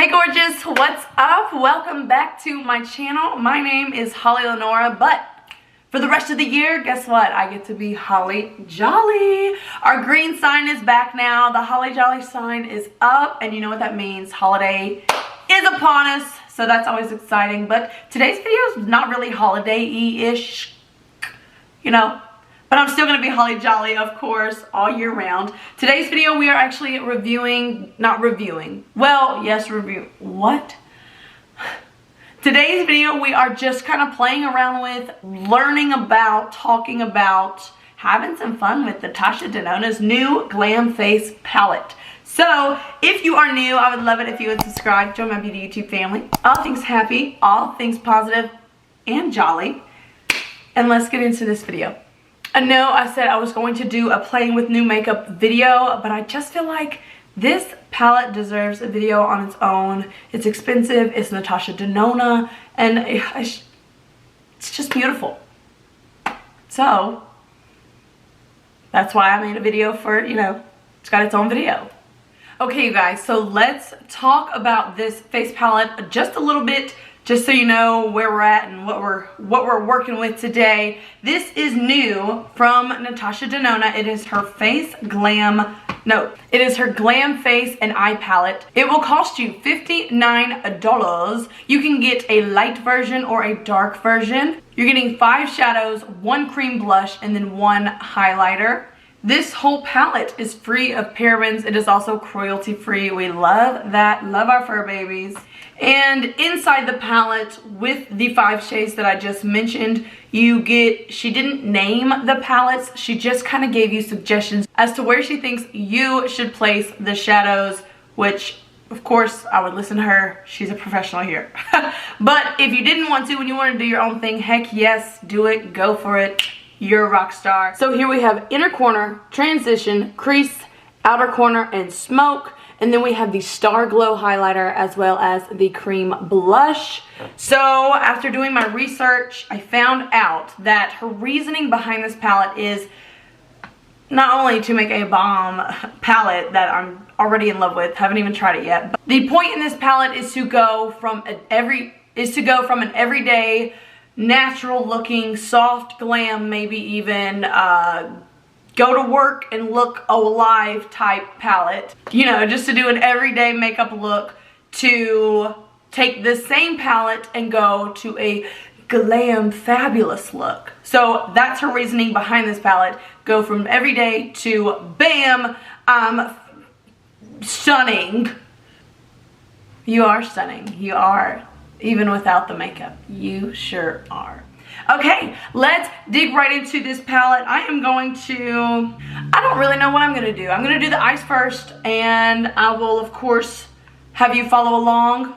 Hey gorgeous, what's up? Welcome back to my channel. My name is HollyLynora, but for the rest of the year, guess what? I get to be Holly Jolly. Our green sign is back now. The Holly Jolly sign is up, and you know what that means. Holiday is upon us, so that's always exciting. But today's video is not really holiday-y-ish, you know. But I'm still going to be Holly Jolly, of course, all year round. Today's video, we are actually what? Today's video, we are just kind of playing around with, learning about, talking about, having some fun with NATASHA Denona's new Glam Face palette. So, if you are new, I would love it if you would subscribe, join my beauty YouTube family. All things happy, all things positive, and jolly. And let's get into this video. I know I said I was going to do a playing with new makeup video, but I just feel like this palette deserves a video on its own. It's expensive, it's NATASHA Denona, and it's just beautiful. So, that's why I made a video for, you know, it's got its own video. Okay, you guys, so let's talk about this face palette just a little bit, just so you know where we're at and what we're working with today. This is new from NATASHA Denona. It is her Glam Face and Eye Palette. It will cost you $59. You can get a light version or a dark version. You're getting 5 shadows, 1 cream blush, and then 1 highlighter. This whole palette is free of parabens. It is also cruelty free. We love that. Love our fur babies. And inside the palette, with the 5 shades that I just mentioned, you get, she didn't name the palettes. She just kind of gave you suggestions as to where she thinks you should place the shadows, which, of course, I would listen to her. She's a professional here. But if you didn't want to and you want to do your own thing, heck yes, do it. Go for it. You're a rock star. So here we have inner corner, transition, crease, outer corner, and smoke. And then we have the Star Glow highlighter as well as the cream blush. So after doing my research, I found out that her reasoning behind this palette is not only to make a bomb palette that I'm already in love with, haven't even tried it yet, but the point in this palette is to go from an everyday, natural looking, soft glam, maybe even go to work and look alive type palette. You know, just to do an everyday makeup look, to take the same palette and go to a glam fabulous look. So that's her reasoning behind this palette. Go from everyday to bam, stunning. You are stunning. You are. Even without the makeup, you sure are. Okay, let's dig right into this palette. I don't really know what I'm gonna do. I'm gonna do the eyes first, and I will, of course, have you follow along,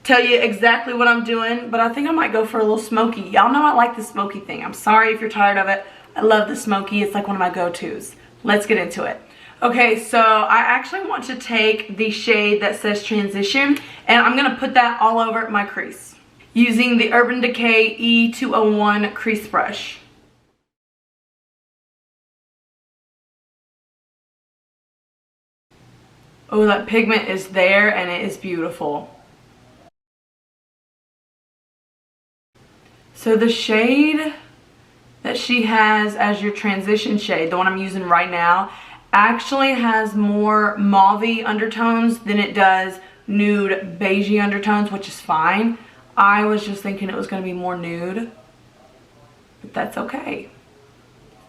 tell you exactly what I'm doing, but I think I might go for a little smoky. Y'all know I like the smoky thing. I'm sorry if you're tired of it. I love the smoky. It's like one of my go-tos. Let's get into it. Okay, so I actually want to take the shade that says Transition, and I'm going to put that all over my crease using the Urban Decay E201 crease brush. Oh, that pigment is there and it is beautiful. So the shade that she has as your transition shade, the one I'm using right now, actually has more mauve-y undertones than it does nude beigey undertones, which is fine. I was just thinking it was going to be more nude, but that's okay.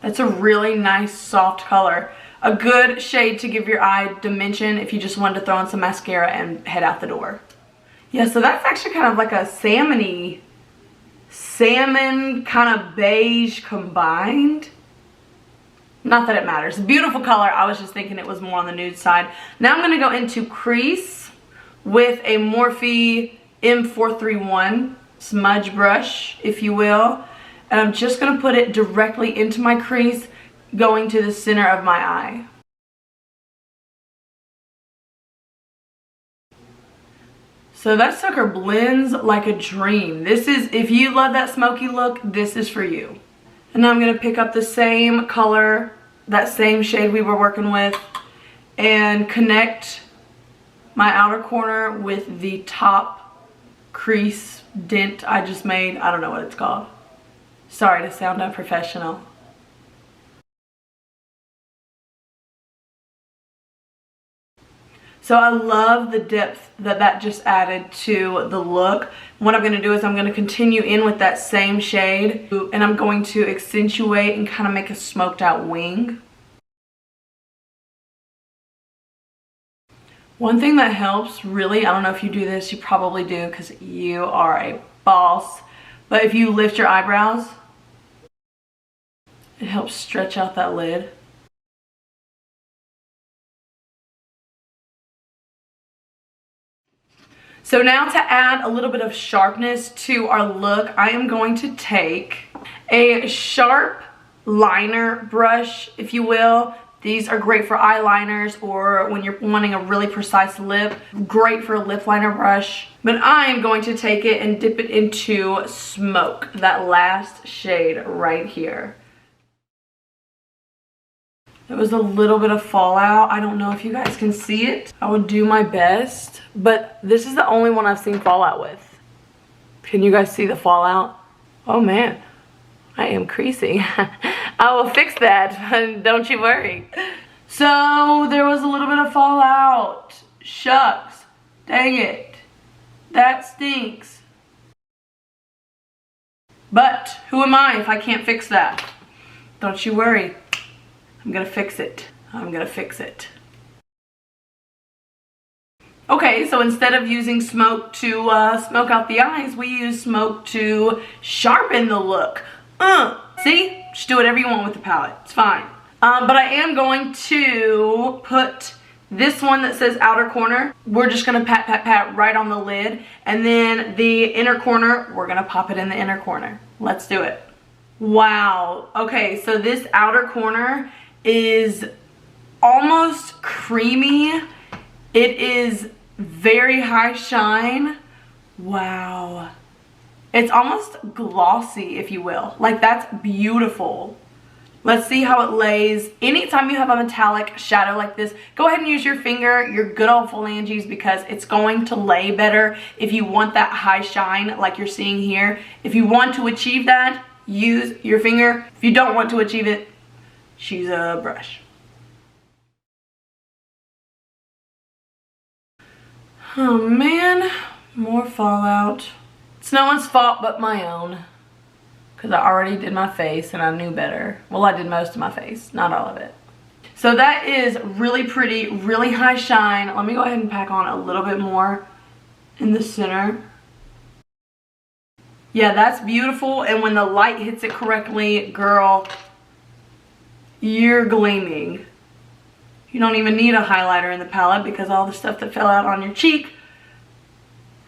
That's a really nice soft color. A good shade to give your eye dimension if you just wanted to throw in some mascara and head out the door. Yeah, so that's actually kind of like a salmon kind of beige combined. Not that it matters. Beautiful color. I was just thinking it was more on the nude side. Now I'm going to go into crease with a Morphe M431 smudge brush, if you will. And I'm just going to put it directly into my crease, going to the center of my eye. So that sucker blends like a dream. This is, if you love that smoky look, this is for you. And now I'm going to pick up the same color, that same shade we were working with, and connect my outer corner with the top crease dent I just made. I don't know what it's called. Sorry to sound unprofessional. So I love the depth that just added to the look. What I'm going to do is I'm going to continue in with that same shade, and I'm going to accentuate and kind of make a smoked out wing. One thing that helps really, I don't know if you do this, you probably do because you are a boss, but if you lift your eyebrows, it helps stretch out that lid. So now to add a little bit of sharpness to our look, I am going to take a sharp liner brush, if you will. These are great for eyeliners or when you're wanting a really precise lip. Great for a lip liner brush. But I am going to take it and dip it into Smoke, that last shade right here. There was a little bit of fallout. I don't know if you guys can see it. I would do my best, but this is the only one I've seen fallout with. Can you guys see the fallout? Oh man, I am creasing. I will fix that, don't you worry. So there was a little bit of fallout. Shucks, dang it. That stinks. But who am I if I can't fix that? Don't you worry. I'm gonna fix it. I'm gonna fix it. Okay, so instead of using Smoke to smoke out the eyes, we use Smoke to sharpen the look. See? Just do whatever you want with the palette. It's fine. But I am going to put this one that says outer corner. We're just gonna pat, pat, pat right on the lid. And then the inner corner, we're gonna pop it in the inner corner. Let's do it. Wow. Okay, so this outer corner is almost creamy. It is very high shine. Wow. It's almost glossy, if you will. Like, that's beautiful. Let's see how it lays. Anytime you have a metallic shadow like this, go ahead and use your finger, your good old phalanges, because it's going to lay better if you want that high shine like you're seeing here. If you want to achieve that, use your finger. If you don't want to achieve it, choose a brush. Oh man, more fallout. It's no one's fault but my own, because I already did my face and I knew better. Well, I did most of my face, not all of it. So that is really pretty, really high shine. Let me go ahead and pack on a little bit more in the center. Yeah, that's beautiful, and when the light hits it correctly, girl, you're gleaming. You don't even need a highlighter in the palette because all the stuff that fell out on your cheek,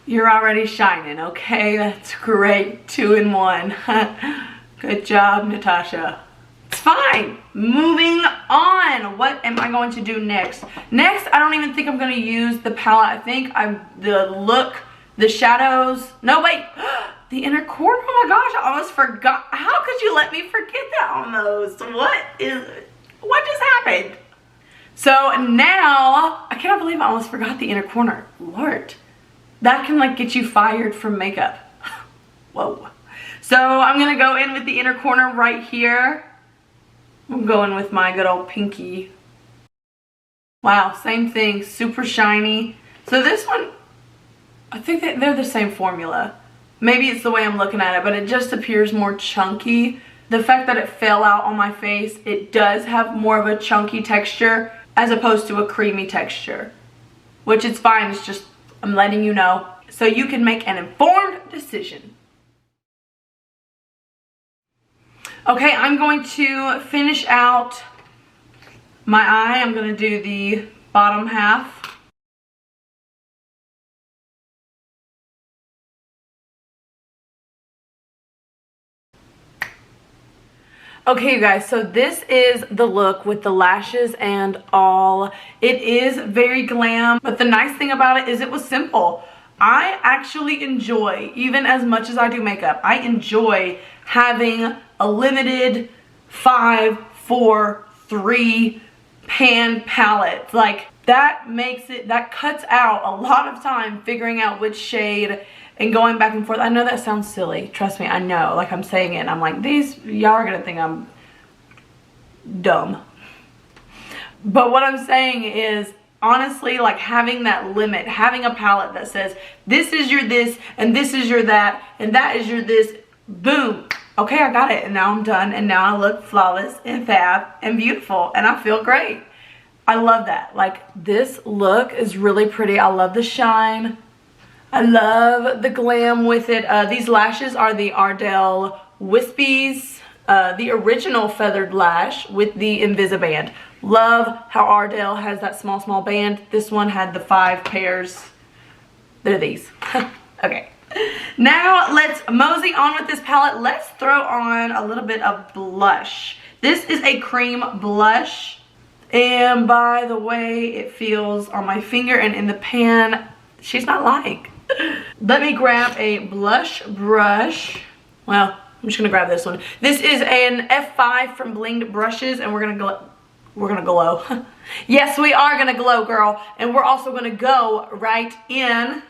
you're already shining, okay? That's great. 2 in 1. Good job, Natasha. It's fine. Moving on. What am I going to do next? Next, I don't even think I'm going to use the palette. I think the shadows. No, wait. The inner corner. Oh my gosh, I almost forgot. How could you let me forget that almost? What just happened? So now, I cannot believe I almost forgot the inner corner. Lord. That can like get you fired from makeup. Whoa. So I'm gonna go in with the inner corner right here. I'm going with my good old pinky. Wow, same thing, super shiny. So this one, I think they're the same formula. Maybe it's the way I'm looking at it, but it just appears more chunky. The fact that it fell out on my face, it does have more of a chunky texture as opposed to a creamy texture. Which it's fine, it's just, I'm letting you know so you can make an informed decision. Okay, I'm going to finish out my eye. I'm going to do the bottom half. Okay, you guys, so this is the look with the lashes and all. It is very glam, but the nice thing about it is it was simple. I actually enjoy, even as much as I do makeup, I enjoy having a limited 5, 4, 3 pan palette. Like, that makes it, that cuts out a lot of time figuring out which shade and going back and forth. I know that sounds silly. Trust me, I know. Like, I'm saying it and I'm like, y'all are gonna think I'm dumb. But what I'm saying is, honestly, like, having that limit, having a palette that says, this is your this, and this is your that, and that is your this, boom. Okay, I got it, and now I'm done, and now I look flawless and fab and beautiful, and I feel great. I love that. Like, this look is really pretty. I love the shine. I love the glam with it. These lashes are the Ardell Wispies, the original feathered lash with the Invisiband. Love how Ardell has that small band. This one had the 5 pairs. They're these. Okay. Now let's mosey on with this palette. Let's throw on a little bit of blush. This is a cream blush. And by the way it feels on my finger and in the pan, she's not lying. Let me grab a blush brush. Well, I'm just gonna grab this one. This is an F5 from Blinged Brushes, and we're gonna glow. Yes, we are gonna glow, girl. And we're also gonna go right in.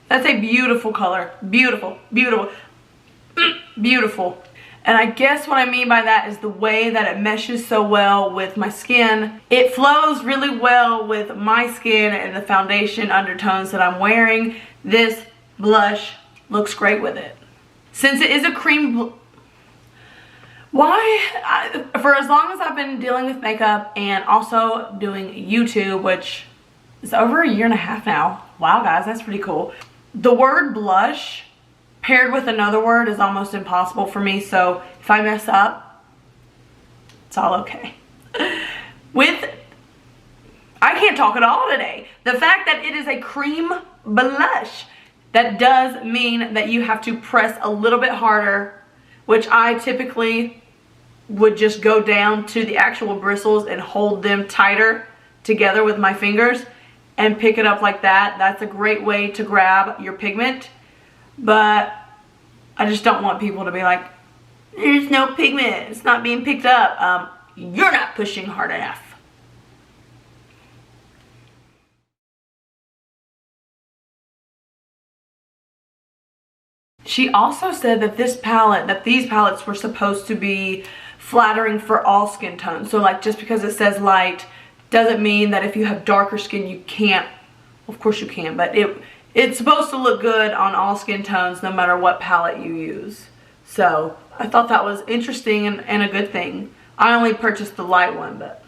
That's a beautiful color. Beautiful, beautiful, beautiful. And I guess what I mean by that is the way that it meshes so well with my skin. It flows really well with my skin and the foundation undertones that I'm wearing. This blush looks great with it. Since it is a cream, for as long as I've been dealing with makeup and also doing YouTube, which is over a year and a half now. Wow, guys, that's pretty cool. The word blush paired with another word is almost impossible for me, so if I mess up, it's all okay. I can't talk at all today. The fact that it is a cream blush, that does mean that you have to press a little bit harder, which I typically would just go down to the actual bristles and hold them tighter together with my fingers and pick it up like that. That's a great way to grab your pigment. But I just don't want people to be like, there's no pigment, it's not being picked up. You're not pushing hard enough. She also said that these palettes were supposed to be flattering for all skin tones. So like, just because it says light doesn't mean that if you have darker skin you can't. Of course you can, but it's supposed to look good on all skin tones no matter what palette you use. So I thought that was interesting and a good thing. I only purchased the light one, but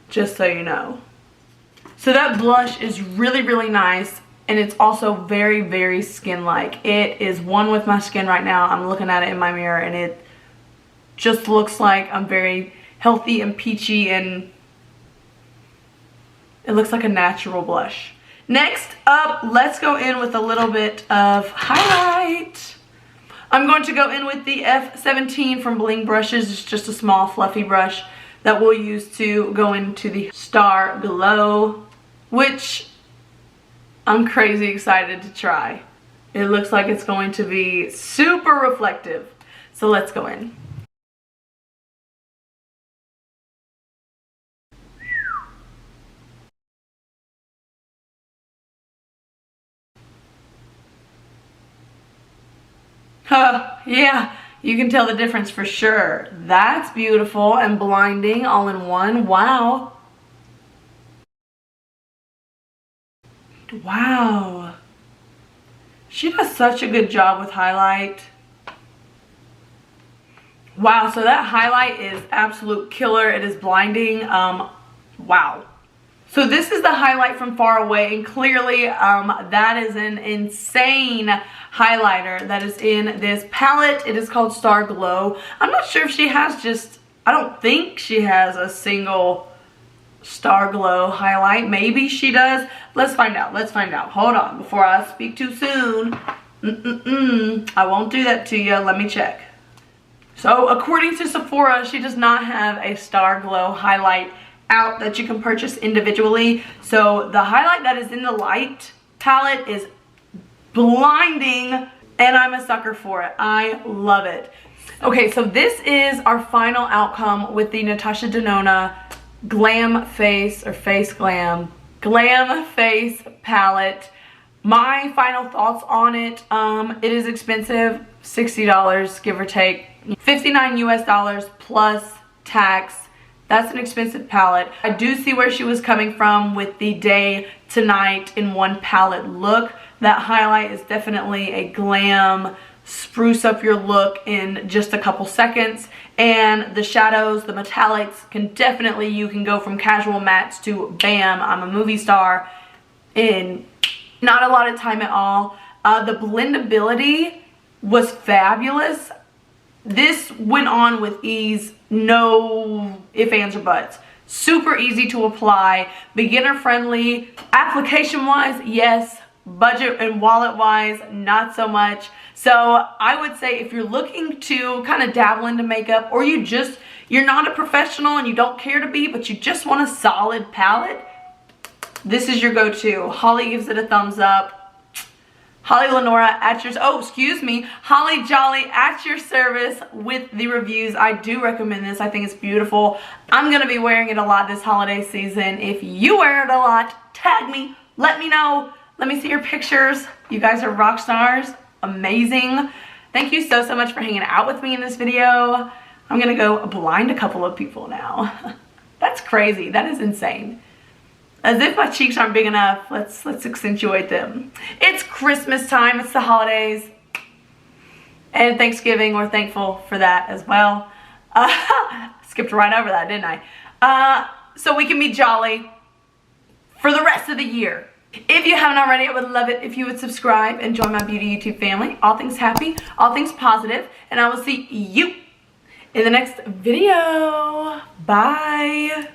just so you know. So that blush is really, really nice, and it's also very, very skin-like. It is one with my skin right now. I'm looking at it in my mirror and it just looks like I'm very healthy and peachy, and it looks like a natural blush. Next up, let's go in with a little bit of highlight. I'm going to go in with the F17 from Bling Brushes. It's just a small fluffy brush that we'll use to go into the Star Glow, which I'm crazy excited to try. It looks like it's going to be super reflective. So let's go in. Yeah, you can tell the difference for sure. That's beautiful and blinding all in one. Wow. Wow. She does such a good job with highlight. Wow, so that highlight is absolute killer. It is blinding. Wow. So this is the highlight from far away, and clearly that is an insane highlighter that is in this palette. It is called Star Glow. I'm not sure if she has I don't think she has a single Star Glow highlight. Maybe she does. Let's find out. Let's find out. Hold on, before I speak too soon. I won't do that to you. Let me check. So according to Sephora, she does not have a Star Glow highlight out that you can purchase individually. So the highlight that is in the light palette is blinding, and I'm a sucker for it. I love it. Okay, so this is our final outcome with the Natasha Denona Glam Face, or Face Glam Face palette. My final thoughts on it, it is expensive, $60 give or take, $59 US plus tax. That's an expensive palette. I do see where she was coming from with the day to night in one palette look. That highlight is definitely a glam, spruce up your look in just a couple seconds. And the shadows, the metallics, you can go from casual mattes to bam, I'm a movie star in not a lot of time at all. The blendability was fabulous. This went on with ease, no ifs, ands, or buts. Super easy to apply, beginner friendly. Application wise, yes. Budget and wallet wise, not so much. So I would say if you're looking to kind of dabble into makeup, or you're not a professional and you don't care to be, but you just want a solid palette, this is your go-to. Holly gives it a thumbs up. HollyLynora at your, Holly Jolly at your service with the reviews. I do recommend this. I think it's beautiful. I'm going to be wearing it a lot this holiday season. If you wear it a lot, tag me. Let me know. Let me see your pictures. You guys are rock stars. Amazing. Thank you so much for hanging out with me in this video. I'm going to go blind a couple of people now. That's crazy. That is insane. As if my cheeks aren't big enough, let's accentuate them. It's Christmas time, it's the holidays, and Thanksgiving. We're thankful for that as well. Skipped right over that, didn't I? So we can be jolly for the rest of the year. If you haven't already, I would love it if you would subscribe and join my beauty YouTube family. All things happy, all things positive, and I will see you in the next video. Bye.